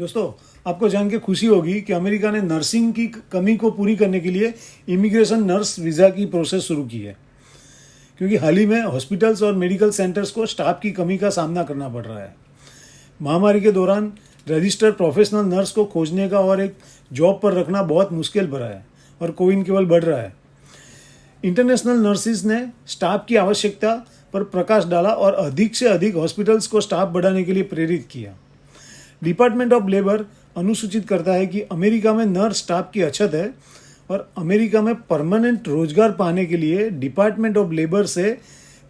दोस्तों, आपको जान के खुशी होगी कि अमेरिका ने नर्सिंग की कमी को पूरी करने के लिए इमिग्रेशन नर्स वीज़ा की प्रोसेस शुरू की है, क्योंकि हाल ही में हॉस्पिटल्स और मेडिकल सेंटर्स को स्टाफ की कमी का सामना करना पड़ रहा है। महामारी के दौरान रजिस्टर्ड प्रोफेशनल नर्स को खोजने का और एक जॉब पर रखना बहुत मुश्किल भरा है और कोविन केवल बढ़ रहा है। इंटरनेशनल नर्सिस ने स्टाफ की आवश्यकता पर प्रकाश डाला और अधिक से अधिक हॉस्पिटल्स को स्टाफ बढ़ाने के लिए प्रेरित किया। डिपार्टमेंट ऑफ लेबर अनुसूचित करता है कि अमेरिका में नर्स स्टाफ की अछत है और अमेरिका में परमानेंट रोजगार पाने के लिए डिपार्टमेंट ऑफ लेबर से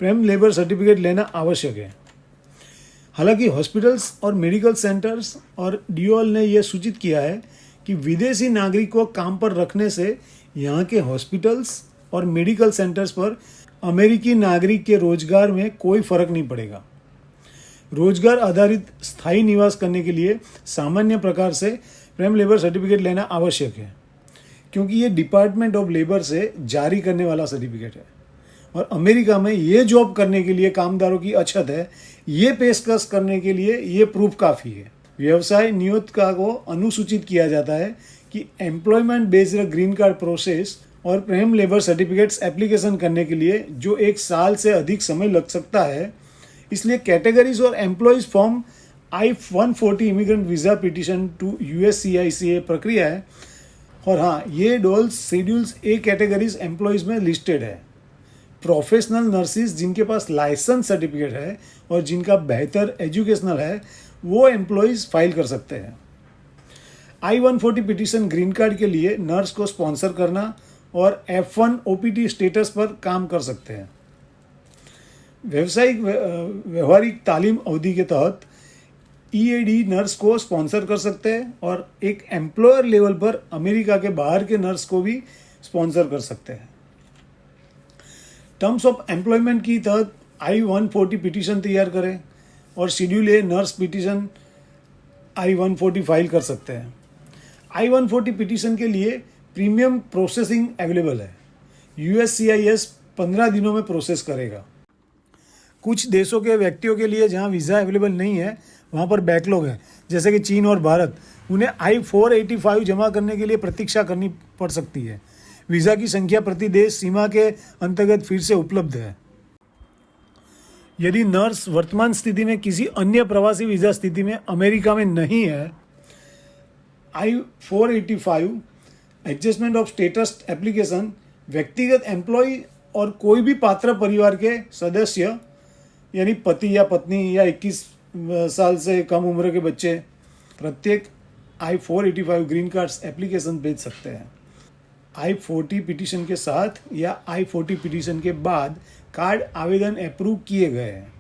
प्रेम लेबर सर्टिफिकेट लेना आवश्यक है। हालांकि हॉस्पिटल्स और मेडिकल सेंटर्स और डीओएल ने यह सूचित किया है कि विदेशी नागरिक को काम पर रखने से यहाँ के हॉस्पिटल्स और मेडिकल सेंटर्स पर अमेरिकी नागरिक के रोजगार में कोई फर्क नहीं पड़ेगा। रोजगार आधारित स्थायी निवास करने के लिए सामान्य प्रकार से प्रेम लेबर सर्टिफिकेट लेना आवश्यक है, क्योंकि ये डिपार्टमेंट ऑफ लेबर से जारी करने वाला सर्टिफिकेट है और अमेरिका में ये जॉब करने के लिए कामदारों की अछत है, ये पेशकश करने के लिए ये प्रूफ काफ़ी है। व्यवसाय नियोक्ता को अनुसूचित किया जाता है कि employment based green card process और प्रेम लेबर सर्टिफिकेट्स एप्लीकेशन करने के लिए जो 1 साल से अधिक समय लग सकता है, इसलिए कैटेगरीज और employers form I-140 immigrant visa petition to USCIS प्रक्रिया है। और हाँ, ये DOL's schedules A categories employers में लिस्टेड है। प्रोफेशनल नर्सिस जिनके पास लाइसेंस सर्टिफिकेट है और जिनका बेहतर एजुकेशनल है, वो एम्प्लॉयज़ फाइल कर सकते हैं। I-140 पिटिशन ग्रीन कार्ड के लिए नर्स को स्पॉन्सर करना और F1 OPT स्टेटस पर काम कर सकते हैं। व्यावसायिक व्यवहारिक तालीम अवधि के तहत EAD नर्स को स्पॉन्सर कर सकते हैं और एक एम्प्लॉयर लेवल पर अमेरिका के बाहर के नर्स को भी स्पॉन्सर कर सकते हैं। टर्म्स ऑफ एम्प्लॉयमेंट की तहत I-140 पिटिशन तैयार करें और schedule a nurse petition I-140 file कर सकते हैं। I-140 पिटिशन के लिए प्रीमियम प्रोसेसिंग अवेलेबल है। USCIS 15 दिनों में प्रोसेस करेगा। कुछ देशों के व्यक्तियों के लिए जहां वीज़ा अवेलेबल नहीं है, वहां पर बैकलॉग है, जैसे कि चीन और भारत। उन्हें I-485 जमा करने के लिए प्रतीक्षा करनी पड़ सकती है। वीज़ा की संख्या प्रति देश सीमा के अंतर्गत फिर से उपलब्ध है। यदि नर्स वर्तमान स्थिति में किसी अन्य प्रवासी वीज़ा स्थिति में अमेरिका में नहीं है, I-485 adjustment of status application व्यक्तिगत एम्प्लॉय और कोई भी पात्र परिवार के सदस्य यानी पति या पत्नी या 21 साल से कम उम्र के बच्चे प्रत्येक I-485 ग्रीन कार्ड्स एप्लीकेशन भेज सकते हैं। I-40 पिटीशन के साथ या I-40 पिटीशन के बाद कार्ड आवेदन अप्रूव किए गए हैं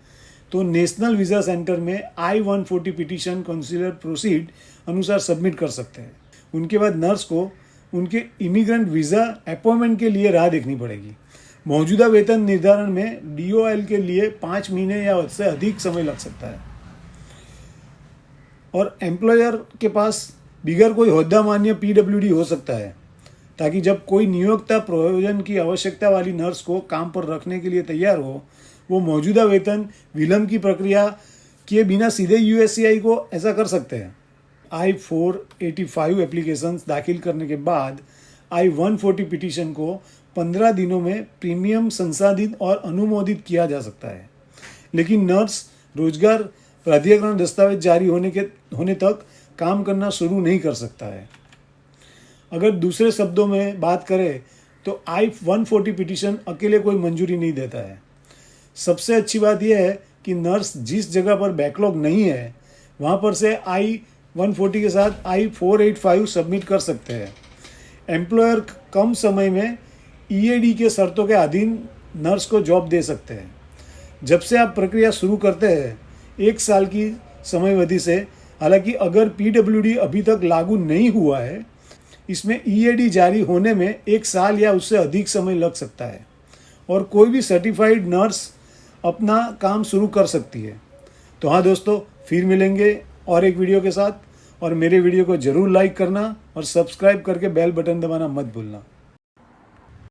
तो नेशनल वीज़ा सेंटर में I-140 पिटीशन काउंसिलर प्रोसीड अनुसार सबमिट कर सकते हैं। उनके बाद नर्स को उनके इमिग्रेंट वीज़ा अपॉइंटमेंट के लिए राह देखनी पड़ेगी। मौजूदा वेतन निर्धारण में DOL के लिए 5 महीने या उससे अधिक समय लग सकता है और एम्प्लॉयर के पास बिगर कोई होद्दा मान्य PWD हो सकता है, ताकि जब कोई नियोक्ता प्रयोजन की आवश्यकता वाली नर्स को काम पर रखने के लिए तैयार हो, वो मौजूदा वेतन विलंब की प्रक्रिया किए बिना सीधे USCIS को ऐसा कर सकते हैं। I-485 एप्लीकेशंस दाखिल करने के बाद I-140 पिटीशन को 15 दिनों में प्रीमियम संसाधित और अनुमोदित किया जा सकता है, लेकिन नर्स रोजगार प्राधिकरण दस्तावेज जारी होने तक काम करना शुरू नहीं कर सकता है। अगर दूसरे शब्दों में बात करें तो I-140 पिटीशन अकेले कोई मंजूरी नहीं देता है। सबसे अच्छी बात यह है कि नर्स जिस जगह पर बैकलॉग नहीं है, वहाँ पर से I-140 के साथ I-485 सबमिट कर सकते हैं। एम्प्लॉयर कम समय में EAD के शर्तों के अधीन नर्स को जॉब दे सकते हैं। जब से आप प्रक्रिया शुरू करते हैं 1 साल की समयावधि से, हालांकि अगर PWD अभी तक लागू नहीं हुआ है, इसमें EAD जारी होने में 1 साल या उससे अधिक समय लग सकता है और कोई भी सर्टिफाइड नर्स अपना काम शुरू कर सकती है। तो हाँ दोस्तों, फिर मिलेंगे और एक वीडियो के साथ, और मेरे वीडियो को ज़रूर लाइक करना और सब्सक्राइब करके बेल बटन दबाना मत भूलना।